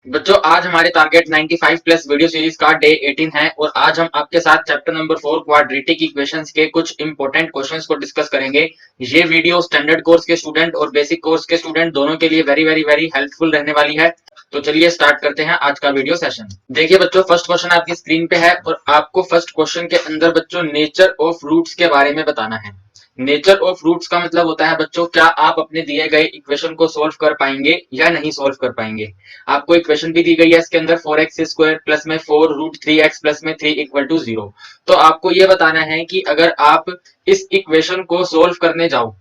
बच्चों आज हमारे टारगेट 95 प्लस वीडियो सीरीज का डे 18 है और आज हम आपके साथ चैप्टर नंबर 4 क्वाड्रेटिक इक्वेशंस के कुछ इंपॉर्टेंट क्वेश्चंस को डिस्कस करेंगे। ये वीडियो स्टैंडर्ड कोर्स के स्टूडेंट और बेसिक कोर्स के स्टूडेंट दोनों के लिए वेरी वेरी वेरी हेल्पफुल रहने वाली है। तो चलिए स्टार्ट करते हैं आज का वीडियो सेशन। देखिए बच्चों, फर्स्ट क्वेश्चन आपकी स्क्रीन पे है और आपको फर्स्ट क्वेश्चन के अंदर बच्चों नेचर ऑफ रूट्स के बारे में बताना है। नेचर ऑफ रूट्स का मतलब होता है बच्चों, क्या आप अपने दिए गए इक्वेशन को सोल्व कर पाएंगे या नहीं सोल्व कर पाएंगे। आपको इक्वेशन भी दी गई है इसके अंदर 4x² प्लस में 4√3x प्लस में 3 इक्वल टू 0। तो आपको ये बताना है कि अगर आप इस इक्वेशन को सोल्व करने जाओ,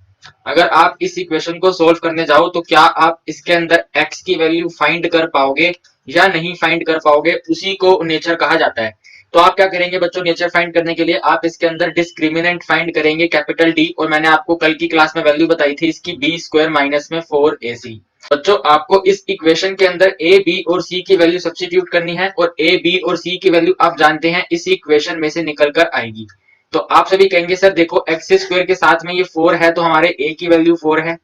तो क्या आप इसके अंदर x की वैल्यू फाइंड कर पाओगे या नहीं फाइंड कर पाओगे। उसी को नेचर कहा जाता है। तो आप क्या करेंगे बच्चों, नेचर फाइंड करने के लिए आप इसके अंदर डिस्क्रिमिनेंट फाइंड करेंगे कैपिटल D, और मैंने आपको कल की क्लास में वैल्यू बताई थी इसकी b² माइनस में 4ac। बच्चों आपको इस इक्वेशन के अंदर a, b और c की वैल्यू सब्स्टिट्यूट करनी है और a, b और c की वैल्यू आप जानते हैं इस इक्वेशन में से निकल कर आएगी। तो आप सभी कहेंगे सर देखो x² के साथ में ये 4 है तो हमारे a की वैल्यू 4 है,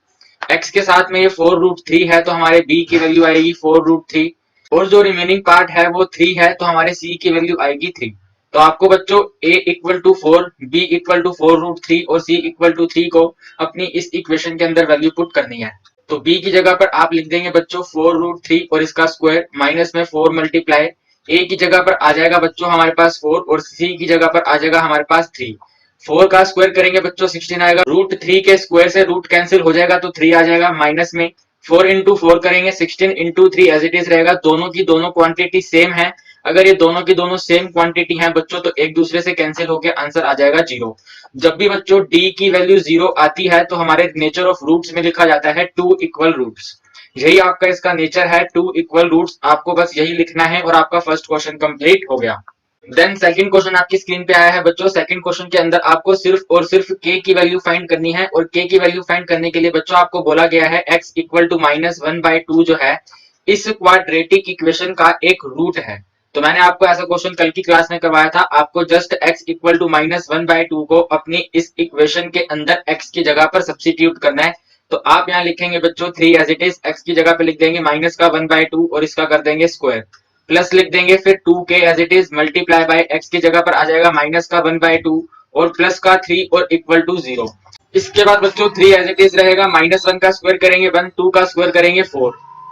x के साथ में ये 4√3 है तो हमारे b की वैल्यू आएगी 4√3, और जो रिमेनिंग पार्ट है वो 3 है तो हमारे c की वैल्यू आएगी 3। तो आपको बच्चों a equal to 4, b equal to 4√3 और c इक्वल टू 3 को अपनी इस इक्वेशन के अंदर वैल्यू पुट करनी है। तो b की जगह पर आप लिख देंगे बच्चों 4√3 और इसका स्क्वायर माइनस में 4 मल्टीप्लाई, a की जगह पर आ जाएगा बच्चों हमारे पास 4 और c की जगह पर आ जाएगा हमारे पास 3। 4 का स्क्वायर करेंगे बच्चों 16 आएगा, √3 के स्क्वायर से रूट कैंसिल हो जाएगा तो 3 आ जाएगा, माइनस में 4 इंटू 4 करेंगे 16 इंटू 3 एज इट इज रहेगा। दोनों की दोनों क्वांटिटी सेम है। अगर ये दोनों की दोनों सेम क्वांटिटी है बच्चों तो एक दूसरे से कैंसिल होकर आंसर आ जाएगा 0। जब भी बच्चों d की वैल्यू 0 आती है तो हमारे नेचर ऑफ रूट्स में लिखा जाता है 2 इक्वल रूट्स। यही आपका इसका नेचर है, 2 इक्वल रूट्स। आपको बस यही लिखना है और आपका फर्स्ट क्वेश्चन कंप्लीट हो गया। देन सेकंड क्वेश्चन आपकी स्क्रीन पे आया है बच्चों। सेकंड क्वेश्चन के अंदर आपको सिर्फ और सिर्फ k की वैल्यू फाइंड करनी है और k की वैल्यू फाइंड करने के लिए बच्चों आपको बोला गया है x इक्वल टू -1/2 जो है इस क्वाड्रेटिक इक्वेशन का एक रूट है। तो मैंने आपको ऐसा क्वेश्चन कल की क्लास में करवाया था। आपको जस्ट x इक्वल टू -1/2 को अपनी इस इक्वेशन के अंदर x की जगह पर सब्स्टिट्यूट करना है। तो आप यहाँ लिखेंगे बच्चों 3 एज इट इज, x की जगह पे लिख देंगे माइनस का 1/2 और इसका कर देंगे स्क्वायर, प्लस लिख देंगे फिर 2k as it is multiply by x की जगह पर आ जाएगा माइनस का 1/2 और प्लस का 3 और इक्वल टू 0। इसके बाद बच्चों 3 एज इट इज रहेगा, -1 का स्क्वायर करेंगे 1, 2 का स्क्वायर करेंगे 4,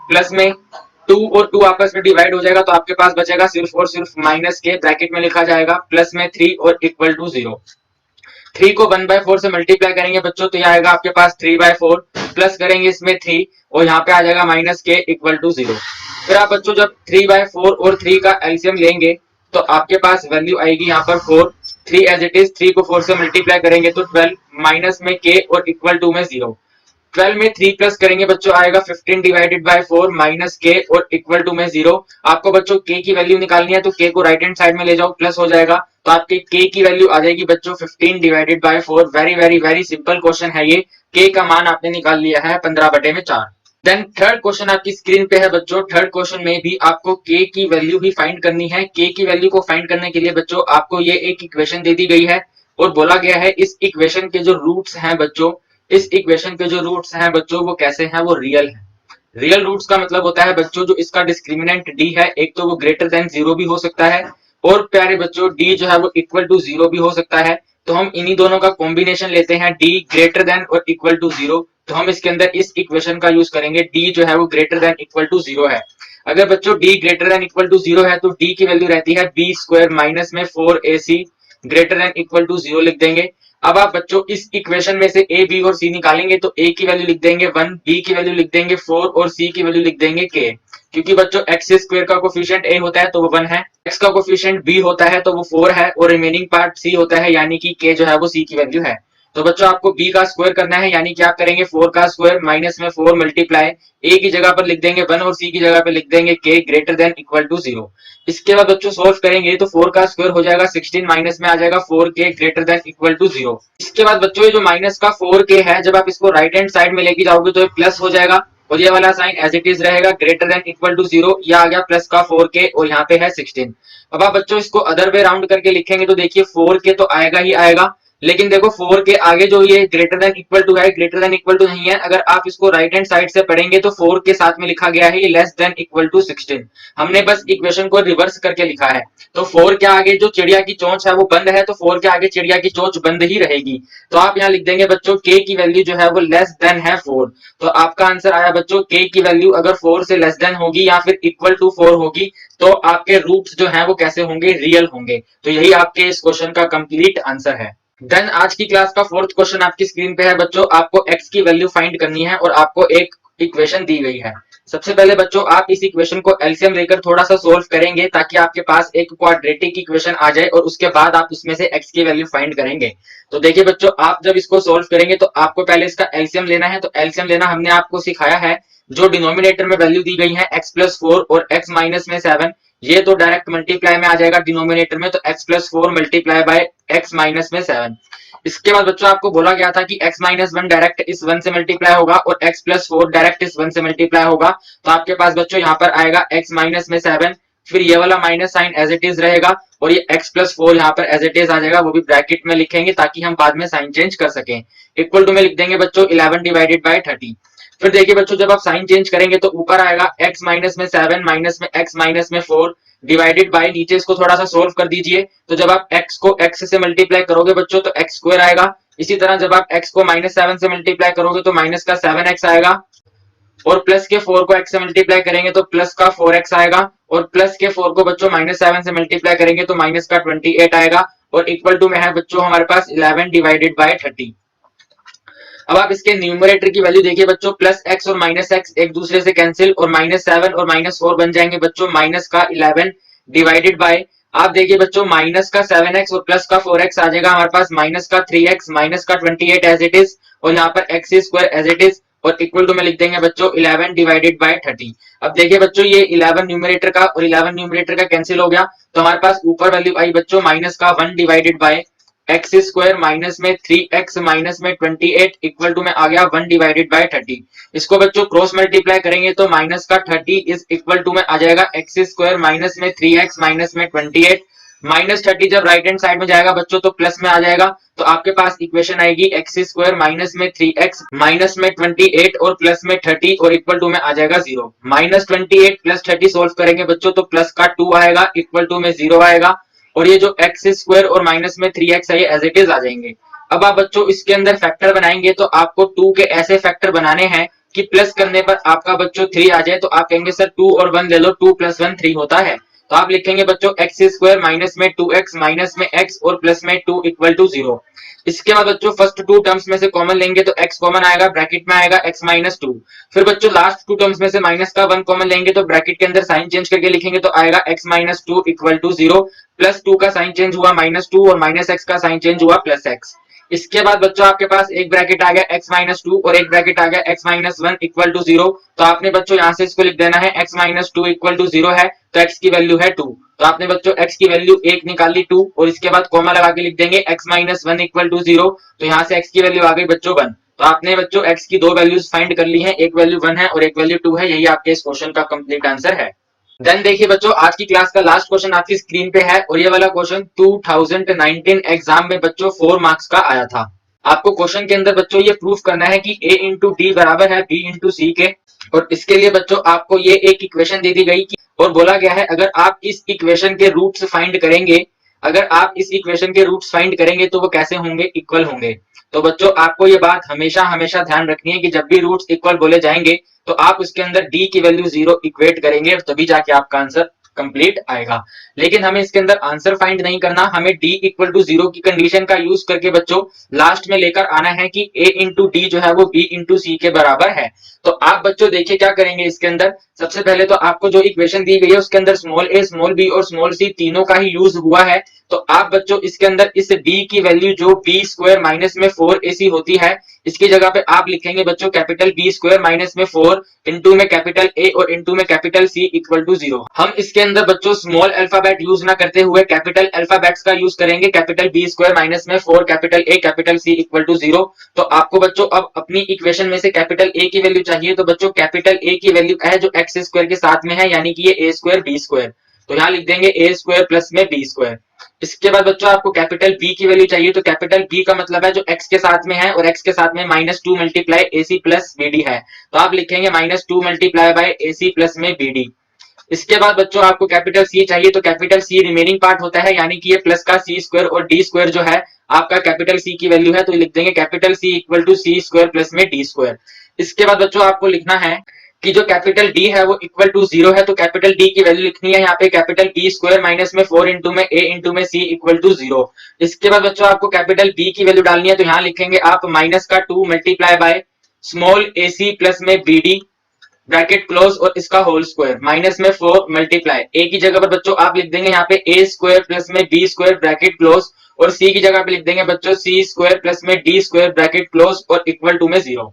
प्लस में 2 और 2 आपस में डिवाइड हो जाएगा तो आपके पास बचेगा सिर्फ और सिर्फ माइनस के, ब्रैकेट में लिखा जाएगा प्लस में 3 और इक्वल टू 0। 3 को 1/4 से मल्टीप्लाई करेंगे बच्चों तो यह आएगा आपके पास 3/4, प्लस करेंगे इसमें 3 और यहाँ पे आ जाएगा माइनस के इक्वल टू 0। फिर आप बच्चों जब 3/4 और 3 का एलसीएम लेंगे तो आपके पास वैल्यू आएगी यहाँ पर 4। 3 एज इट इज, 3 को 4 से मल्टीप्लाई करेंगे तो 12, माइनस में k और इक्वल टू में 0। 12 में 3 प्लस करेंगे बच्चों आएगा 15 डिवाइडेड बाय 4 माइनस के और इक्वल टू में 0। आपको बच्चों k की वैल्यू निकालनी है तो k को राइट हैंड साइड में ले जाओ, प्लस हो जाएगा तो आपके k की वैल्यू आ जाएगी बच्चों 15 divided by 4। Very very very simple question है ये। k का मान आपने निकाल लिया है 15/4। देन थर्ड क्वेश्चन आपकी स्क्रीन पे है बच्चों। थर्ड क्वेश्चन में भी आपको k की वैल्यू ही फाइंड करनी है। k की वैल्यू को फाइंड करने के लिए बच्चों आपको ये एक इक्वेशन दे दी गई है और बोला गया है इस इक्वेशन के जो रूट्स हैं बच्चों, वो कैसे हैं, वो रियल है। रियल रूट्स का मतलब होता है बच्चों जो इसका डिस्क्रिमिनेंट d है, एक तो वो ग्रेटर देन 0 भी हो सकता है और प्यारे बच्चों d जो है वो इक्वल टू 0 भी हो सकता है। तो हम इन्हीं दोनों का कॉम्बिनेशन लेते हैं, d ग्रेटर देन और इक्वल टू 0। तो हम इसके अंदर इस इक्वेशन का यूज करेंगे, d जो है वो ग्रेटर देन इक्वल टू 0 है। अगर बच्चों d greater than equal to 0 है तो d की वैल्यू रहती है b² माइनस में 4ac greater than equal to 0 लिख देंगे। अब आप बच्चों इस इक्वेशन में से a, b और c निकालेंगे तो a की वैल्यू लिख देंगे 1, b की वैल्यू लिख देंगे 4 और c की वैल्यू लिख देंगे k। क्योंकि बच्चों x स्क्वायर का कोफिशिएंट a होता है तो वो 1 है, x का कोफिशिएंट b होता है तो वो 4 है और रिमेनिंग पार्ट c होता है यानी कि k जो है वो c की वैल्यू है। तो बच्चों आपको b का स्क्वायर करना है यानी कि आप करेंगे 4 का स्क्वायर माइनस में 4 मल्टीप्लाई, a की जगह पर लिख देंगे 1 और c की जगह पर लिख देंगे k greater than equal to 0। इसके बाद बच्चों सोल्व करेंगे तो 4 का स्क्वायर हो जाएगा 16 माइनस में आ जाएगा 4k greater than equal to 0। इसके बाद बच्चों ये जो माइनस का 4k है जब आप इसको राइट हैंड साइड में लेके जाओगे तो ये प्लस हो जाएगा और ये वाला साइन एज इट इज रहेगा ग्रेटर देन इक्वल टू 0। ये आ गया प्लस का 4k और यहाँ पे है 16। अब आप बच्चों इसको अदर वे राउंड करके लिखेंगे तो देखिए 4k तो आएगा ही आएगा, लेकिन देखो 4 के आगे जो ये ग्रेटर देन इक्वल टू है, ग्रेटर देन इक्वल टू नहीं है। अगर आप इसको राइट हैंड साइड से पढ़ेंगे तो 4 के साथ में लिखा गया है ये लेस देन इक्वल टू 16। हमने बस इक्वेशन को रिवर्स करके लिखा है। तो 4 के आगे जो चिड़िया की चोंच है वो बंद है, तो 4 के आगे चिड़िया की चोंच बंद ही रहेगी। तो आप यहाँ लिख देंगे बच्चों k की वैल्यू जो है वो लेस देन है 4। तो आपका आंसर आया बच्चों k की वैल्यू अगर 4 से लेस देन होगी या फिर इक्वल टू 4 होगी तो आपके रूट्स जो है वो कैसे होंगे, रियल होंगे। तो यही आपके इस क्वेश्चन का कंप्लीट आंसर है। देन आज की क्लास का फोर्थ क्वेश्चन आपकी स्क्रीन पे है बच्चों। आपको x की वैल्यू फाइंड करनी है और आपको एक इक्वेशन दी गई है। सबसे पहले बच्चों आप इस इक्वेशन को एलसीएम लेकर थोड़ा सा सोल्व करेंगे ताकि आपके पास एक क्वाड्रेटिक इक्वेशन आ जाए और उसके बाद आप उसमें से x की वैल्यू फाइंड करेंगे। तो देखिए बच्चों, आप जब इसको सोल्व करेंगे तो आपको पहले इसका एलसीएम लेना है। तो एलसीएम लेना हमने आपको सिखाया है। जो डिनोमिनेटर में वैल्यू दी गई है x+4 और x माइनस में 7, ये तो डायरेक्ट मल्टीप्लाई में आ जाएगा डिनोमिनेटर में। तो x+4 multiply by x minus में 7। इसके बाद बच्चों आपको बोला गया था कि x-1 डायरेक्ट इस 1 से मल्टीप्लाई होगा और x+4 डायरेक्ट इस 1 से मल्टीप्लाई होगा। तो आपके पास बच्चों यहाँ पर आएगा x माइनस में 7, फिर ये वाला minus sign as it is रहेगा और ये x+4 यहाँ पर एज इट इज आ जाएगा, वो भी ब्रैकेट में लिखेंगे ताकि हम बाद में साइन चेंज कर सकें। इक्वल टू में लिख देंगे बच्चों 11 डिवाइडेड बाय 30। फिर देखिए बच्चों, जब आप साइन चेंज करेंगे तो ऊपर आएगा x माइनस में 7 माइनस में x माइनस में 4 डिवाइडेड बाय, नीचे इसको थोड़ा सा सोल्व कर दीजिए। तो जब आप x को x से मल्टीप्लाई करोगे बच्चों तो x स्क्वायर आएगा। इसी तरह जब आप x को -7 से मल्टीप्लाई करोगे तो माइनस का 7x आएगा और प्लस के 4 को x से मल्टीप्लाई करेंगे तो प्लस का 4x आएगा और प्लस के 4 को बच्चों -7 से मल्टीप्लाई करेंगे तो माइनस का 28 आएगा और इक्वल टू में है बच्चों हमारे पास 11 डिवाइडेड बाय 30। अब आप इसके न्यूमरेटर की वैल्यू देखिए बच्चों, प्लस एक्स और माइनस एक्स एक दूसरे से कैंसिल और -7 और -4 बन जाएंगे बच्चों माइनस का 11 डिवाइडेड बाय, आप देखिए बच्चों माइनस का 7x और प्लस का 4x आ जाएगा हमारे पास माइनस का 3x माइनस का 28 एज इट इज और यहाँ पर x square as it is और इक्वल टू में लिख देंगे बच्चों 11 डिवाइडेड बाय 30। अब देखिए बच्चों ये 11 न्यूमरेटर का और 11 न्यूमरेटर का कैंसिल हो गया तो हमारे पास ऊपर वैल्यू आई बच्चों माइनस का 1 divided by x square minus में 3x माइनस में 28 इक्वल टू में आ गया 1 डिवाइडेड बाय 30। इसको बच्चों क्रॉस मल्टीप्लाई करेंगे तो माइनस का 30 इज इक्वल टू में आ जाएगा एक्स स्क्वायर माइनस में 3x माइनस में 28 माइनस 30। जब राइट हैंड साइड में जाएगा बच्चों तो प्लस में आ जाएगा। तो आपके पास इक्वेशन आएगी एक्स स्क्वायर माइनस में 3x माइनस में 28 और प्लस में 30 और इक्वल टू में आ जाएगा 0। -28 प्लस 30 सोल्व करेंगे बच्चों तो प्लस का 2 आएगा इक्वल टू में 0 आएगा और ये जो एक्स स्क्वायर और माइनस में 3x है ये एज इट इज आ जाएंगे। अब आप बच्चों इसके अंदर फैक्टर बनाएंगे तो आपको 2 के ऐसे फैक्टर बनाने हैं कि प्लस करने पर आपका बच्चों 3 आ जाए। तो आप कहेंगे सर 2 और 1 ले लो, 2 + 1 3 होता है। तो आप लिखेंगे बच्चों एक्स स्क्वायर माइनस में 2x माइनस में x और प्लस में 2 इक्वल टू 0। इसके बाद बच्चों फर्स्ट 2 टर्म्स में से कॉमन लेंगे तो x कॉमन आएगा, ब्रैकेट में आएगा x माइनस 2। फिर बच्चों लास्ट 2 टर्म्स में से माइनस का 1 कॉमन लेंगे तो ब्रैकेट के अंदर साइन चेंज करके लिखेंगे तो आएगा x minus 2 equal to 0 plus 2 का साइन चेंज हुआ -2 और माइनस x का साइन चेंज हुआ प्लस x। इसके बाद बच्चों आपके पास एक ब्रैकेट आ गया x माइनस 2 और एक ब्रैकेट आ गया x माइनस 1 इक्वल टू 0। तो आपने बच्चों यहाँ से इसको लिख देना है x माइनस 2 इक्वल टू 0 है तो x की वैल्यू है 2। तो आपने बच्चों x की वैल्यू 1 निकाली 2 और इसके बाद कॉमा लगा के लिख देंगे x माइनस 1 इक्वल टू 0। तो यहाँ से x की वैल्यू आ गई बच्चों 1। तो आपने बच्चों x की 2 वैल्यूज फाइंड कर ली हैं, एक वैल्यू 1 है और एक वैल्यू 2 है। यही आपके इस क्वेश्चन का कंप्लीट आंसर है। देन देखिए बच्चों, आज की क्लास का लास्ट क्वेश्चन आपकी स्क्रीन पे है और ये वाला क्वेश्चन 2019 एग्जाम में बच्चों 4 मार्क्स का आया था। आपको क्वेश्चन के अंदर बच्चों ये प्रूफ करना है कि a इंटू डी बराबर है b इंटू सी के और इसके लिए बच्चों आपको ये एक इक्वेशन दे दी गई कि और बोला गया है अगर आप इस इक्वेशन के रूट्स फाइंड करेंगे, अगर आप इस इक्वेशन के रूट्स फाइंड करेंगे तो वो कैसे होंगे, इक्वल होंगे। तो बच्चों आपको ये बात हमेशा हमेशा ध्यान रखनी है कि जब भी रूट्स इक्वल बोले जाएंगे तो आप उसके अंदर d की वैल्यू 0 इक्वेट करेंगे तभी जाके आपका आंसर कंप्लीट आएगा। लेकिन हमें इसके अंदर आंसर फाइंड नहीं करना, हमें d इक्वल टू 0 की कंडीशन का यूज करके बच्चों लास्ट में लेकर आना है कि a इंटू डी जो है वो b इंटू सी के बराबर है। तो आप बच्चों देखिए क्या करेंगे इसके अंदर, सबसे पहले तो आपको जो इक्वेशन दी गई है उसके अंदर स्मॉल a स्मॉल b और स्मॉल c तीनों का ही यूज हुआ है। तो आप बच्चों इसके अंदर इस d की वैल्यू जो b स्क्वायर माइनस में 4ac होती है इसकी जगह पे आप लिखेंगे बच्चों कैपिटल B स्क्वायर माइनस में 4 इंटू में कैपिटल A और इंटू में कैपिटल C इक्वल टू 0। हम इसके अंदर बच्चों स्मॉल अल्फाबेट यूज ना करते हुए कैपिटल अल्फाबेट्स का यूज करेंगे, कैपिटल B स्क्वायर माइनस में 4 capital A capital C equal to 0। तो आपको बच्चों अब अपनी इक्वेशन में से कैपिटल A की वैल्यू चाहिए तो बच्चों कैपिटल A की वैल्यू है जो x स्क्वायर के साथ में है यानी कि ये a स्क्वायर b स्क्वायर। तो यहाँ लिख देंगे a स्क्वायर प्लस में b स्क्वायर। इसके बाद बच्चों आपको कैपिटल बी की वैल्यू चाहिए, तो कैपिटल बी का मतलब है जो एक्स के साथ में है और एक्स के साथ में -2 multiply A C plus B D है, तो आप लिखेंगे -2 multiply by A C plus में बी डी। इसके बाद बच्चों आपको कैपिटल सी चाहिए, तो कैपिटल सी रिमेनिंग पार्ट होता है, यानी कि ये प्लस का सी स्क्वायर और डी स्क्वायर जो है आपका कैपिटल सी की वैल्यू है, तो लिख देंगे capital C equal to C square plus में डी स्क्वायर। इसके बाद बच्चों आपको लिखना है कि जो कैपिटल डी है वो इक्वल टू 0 है, तो कैपिटल डी की वैल्यू लिखनी है यहाँ पे कैपिटल बी स्क्वायर माइनस में 4 इंटू में ए इंटू में सी इक्वल टू 0। इसके बाद बच्चों आपको कैपिटल बी की वैल्यू डालनी है, तो यहाँ लिखेंगे आप माइनस का 2 multiply by small a C plus में बी डी ब्रैकेट क्लोज और इसका होल स्क्वायर माइनस में 4 मल्टीप्लाई ए की जगह पर बच्चों आप लिख देंगे यहाँ पे ए स्क्वायर प्लस में बी स्क्वायर ब्रैकेट क्लोज और सी की जगह पे लिख देंगे बच्चों सी स्क्वायर प्लस में डी स्क्वायर ब्रैकेट क्लोज और इक्वल टू में 0।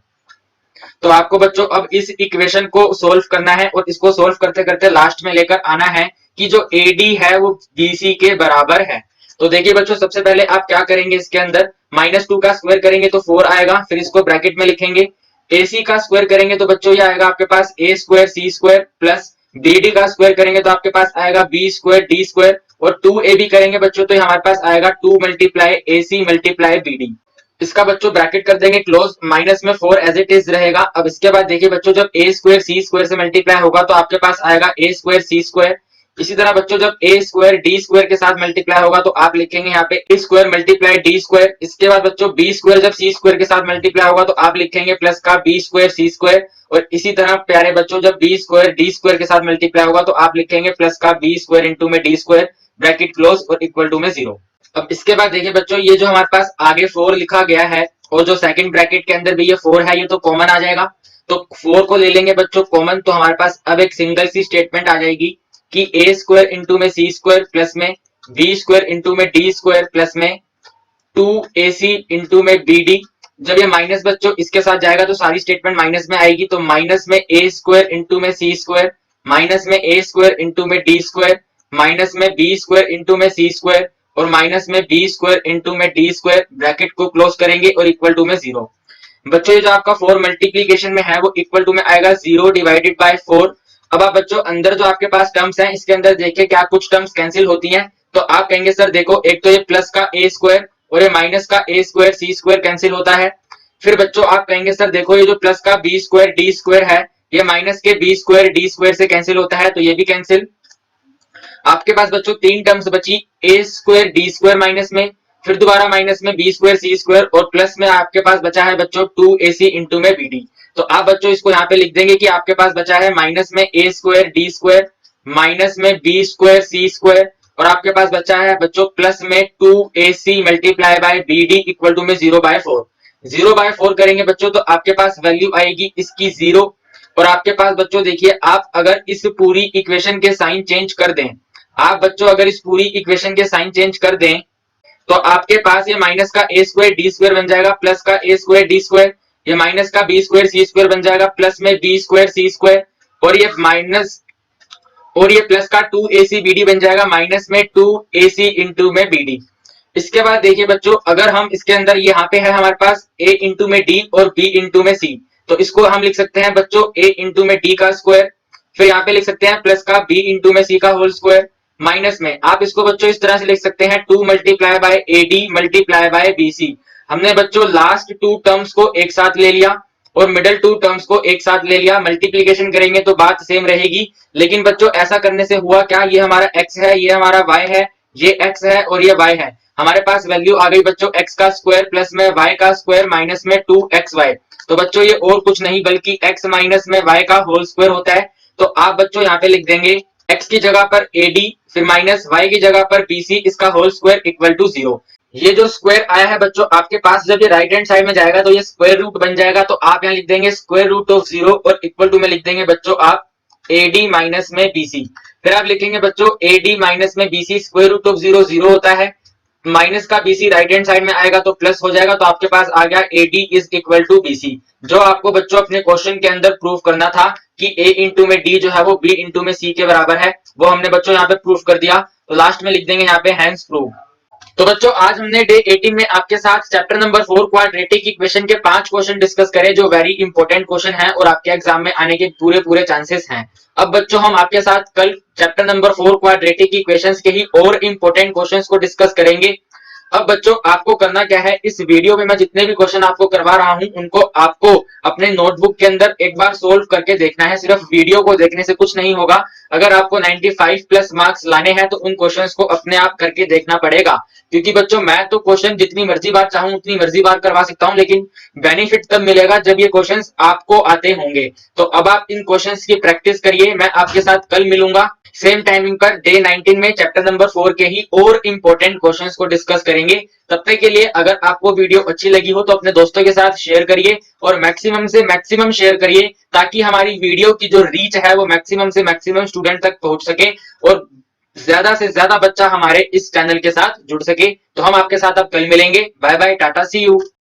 तो आपको बच्चों अब इस इक्वेशन को सोल्व करना है और इसको सोल्व करते करते लास्ट में लेकर आना है कि जो AD है वो BC के बराबर है। तो देखिए बच्चों सबसे पहले आप क्या करेंगे, इसके अंदर -2 का स्क्वायर करेंगे तो 4 आएगा, फिर इसको ब्रैकेट में लिखेंगे। AC का स्क्वायर करेंगे तो बच्चों ये आएगा आपके पास A square C square plus BD का स्क्वायर करेंगे तो आपके पास आएगा B स्क्वायर D स्क्वायर और 2AB करेंगे बच्चों तो हमारे पास आएगा 2 मल्टीप्लाई AC मल्टीप्लाई BD। इसका बच्चों ब्रैकेट कर देंगे क्लोज, माइनस में 4 एज इट इज रहेगा। अब इसके बाद देखिए बच्चों जब ए स्क्वायर सी स्क्वायर से मल्टीप्लाई होगा तो आपके पास आएगा ए स्क्वायर सी स्क्वायर। इसी तरह बच्चों जब ए स्क्वायर डी स्क्वायर के साथ मल्टीप्लाई होगा तो आप लिखेंगे यहाँ पे ए स्क्वायर मल्टीप्लाई डी स्क्वायर। इसके बाद बच्चों बी स्क्वायर जब सी स्क्वायर के साथ मल्टीप्लाई होगा तो आप लिखेंगे प्लस का बी स्क्वायर सी स्क्वायर और इसी तरह प्यारे बच्चों जब बी स्क्वायर डी स्क्वायर के साथ मल्टीप्लाई होगा तो आप लिखेंगे प्लस का बी स्क्वायर इंटू में डी स्क्वायर ब्रैकेट क्लोज और इक्वल टू में 0। अब इसके बाद देखिए बच्चों ये जो हमारे पास आगे 4 लिखा गया है और जो सेकंड ब्रैकेट के अंदर भी ये 4 है ये तो कॉमन आ जाएगा, तो 4 को ले लेंगे बच्चों कॉमन, तो हमारे पास अब एक सिंगल सी स्टेटमेंट आ जाएगी कि ए स्क्वायर इंटू में सी स्क्वायर प्लस में बी स्क्वायर इंटू में डी स्क्वायर प्लस में 2AC इंटू में BD। जब ये माइनस बच्चों इसके साथ जाएगा तो सारी स्टेटमेंट माइनस में आएगी, तो माइनस में ए स्क्वायर इंटू में सी स्क्वायर माइनस में ए स्क्वायर इंटू में डी स्क्वायर माइनस में बी स्क्वायर इंटू में सी स्क्वायर और माइनस में बी स्क्वायर इंटू में डी स्क्वायर ब्रैकेट को क्लोज करेंगे और इक्वल टू में 0। बच्चों ये जो आपका 4 मल्टीप्लीकेशन में है वो इक्वल टू में आएगा 0 डिवाइडेड बाय 4। अब आप बच्चों अंदर जो आपके पास टर्म्स हैं इसके अंदर देखिए क्या कुछ टर्म्स कैंसिल होती हैं, तो आप कहेंगे सर देखो एक तो ये प्लस का ए स्क्वायर और ये माइनस का ए स्क्वायर सी स्क्वायर कैंसिल होता है। फिर बच्चों आप कहेंगे सर देखो ये जो प्लस का बी स्क्वायर डी स्क्वायर है ये माइनस के बी स्क्वायर डी स्क्वायर से कैंसिल होता है, तो ये भी कैंसिल। आपके पास बच्चों 3 टर्म्स बची, ए स्क्वायर डी स्क्वायर माइनस में, फिर दोबारा माइनस में बी स्क्वायर सी स्क्वायर और प्लस में आपके पास बचा है बच्चों 2AC इंटू में BD। तो आप बच्चों इसको यहाँ पे लिख देंगे कि आपके पास बचा है माइनस में A square D square minus में बी स्क्वायर सी स्क्वायर और आपके पास बचा है बच्चों प्लस में 2AC multiply by BD equal to में 0/4। 0/4 करेंगे बच्चों तो आपके पास वैल्यू आएगी इसकी 0 और आपके पास बच्चों देखिए आप अगर इस पूरी इक्वेशन के साइन चेंज कर दें, आप बच्चों अगर इस पूरी इक्वेशन के साइन चेंज कर दें तो आपके पास ये माइनस का ए स्क्वायर डी स्क्वायर बन जाएगा प्लस का ए स्क्वायर डी स्क्वायर, ये माइनस का बी स्क्वायर सी स्क्वायर बन जाएगा प्लस में बी स्क्वायर सी स्क्वायर और ये माइनस और ये प्लस का 2AC BD बन जाएगा माइनस में 2AC इंटू में BD। इसके बाद देखिए बच्चों अगर हम इसके अंदर यहाँ पे है हमारे पास A इंटू में D और B इंटू में C, तो इसको हम लिख सकते हैं बच्चों A इंटू में D का स्क्वायर, फिर यहाँ पे लिख सकते हैं प्लस का B इंटू में C का होल स्क्वायर माइनस में आप इसको बच्चों इस तरह से लिख सकते हैं 2 multiply bye AD multiply by BC। हमने बच्चों लास्ट 2 टर्म्स को एक साथ ले लिया और मिडल 2 टर्म्स को एक साथ ले लिया, मल्टीप्लीकेशन करेंगे तो बात सेम रहेगी, लेकिन बच्चों ऐसा करने से हुआ क्या, ये हमारा x है ये हमारा y है, ये x है और ये y है, हमारे पास वैल्यू आ गई बच्चों x का स्क्वायर प्लस में y का स्क्वायर माइनस में 2xy। तो बच्चों ये और कुछ नहीं बल्कि x माइनस में y का होल स्क्वायर होता है। तो आप बच्चों यहाँ पे लिख देंगे x की जगह पर AD फिर माइनस y की जगह पर BC इसका होल स्क्वायर इक्वल टू 0। ये जो स्क्वायर आया है बच्चों आपके पास जब ये राइट हैंड साइड में जाएगा तो ये स्क्वायर रूट बन जाएगा, तो आप यहाँ लिख देंगे स्क्वायर रूट ऑफ 0 और इक्वल टू में लिख देंगे बच्चों आप AD माइनस में BC। फिर आप लिखेंगे बच्चों AD माइनस में BC, स्क्वायर रूट ऑफ 0 0 होता है, माइनस का BC राइट हैंड साइड में आएगा तो प्लस हो जाएगा, तो आपके पास आ गया AD is equal to BC। जो आपको बच्चों अपने क्वेश्चन के अंदर प्रूव करना था कि A इंटू में D जो है वो B इंटू में C के बराबर है, वो हमने बच्चों यहाँ पे प्रूफ कर दिया। तो लास्ट में लिख देंगे यहाँ पे हैंस प्रूव। तो बच्चों आज हमने डे 18 में आपके साथ चैप्टर नंबर 4 क्वाड्रेटिक इक्वेशन के 5 क्वेश्चन डिस्कस करे जो वेरी इंपॉर्टेंट क्वेश्चन है और आपके एग्जाम में आने के पूरे पूरे चांसेस हैं। अब बच्चों हम आपके साथ कल चैप्टर नंबर 4 क्वाड्रेटिक इक्वेशंस के ही और इंपॉर्टेंट क्वेश्चंस को डिस्कस करेंगे। अब बच्चों आपको करना क्या है, इस वीडियो में मैं जितने भी क्वेश्चन आपको करवा रहा हूं उनको आपको अपने नोटबुक के अंदर एक बार सोल्व करके देखना है। सिर्फ वीडियो को देखने से कुछ नहीं होगा। अगर आपको 95 प्लस मार्क्स लाने हैं तो उन क्वेश्चंस को अपने आप करके देखना पड़ेगा, क्योंकि बच्चों मैं तो क्वेश्चन जितनी मर्जी बार चाहूं उतनी मर्जी बार करवा सकता हूं, लेकिन बेनिफिट तब मिलेगा जब ये क्वेश्चंस आपको आते होंगे। तो अब आप इन क्वेश्चंस की प्रैक्टिस करिए। मैं आपके साथ कल मिलूंगा सेम टाइमिंग पर डे 19 में चैप्टर नंबर 4 के ही और इंपॉर्टेंट क्वेश्चंस को डिस्कस करेंगे। तब तक के लिए अगर आपको वीडियो अच्छी लगी हो तो अपने दोस्तों के साथ शेयर करिए और मैक्सिमम से मैक्सिमम शेयर करिए, ताकि हमारी वीडियो की जो रीच है वो मैक्सिमम से मैक्सिमम स्टूडेंट तक पहुंच सके और ज्यादा से ज्यादा बच्चा हमारे इस चैनल के साथ जुड़ सके। तो हम आपके साथ अब कल मिलेंगे। Bye bye, tata, see you.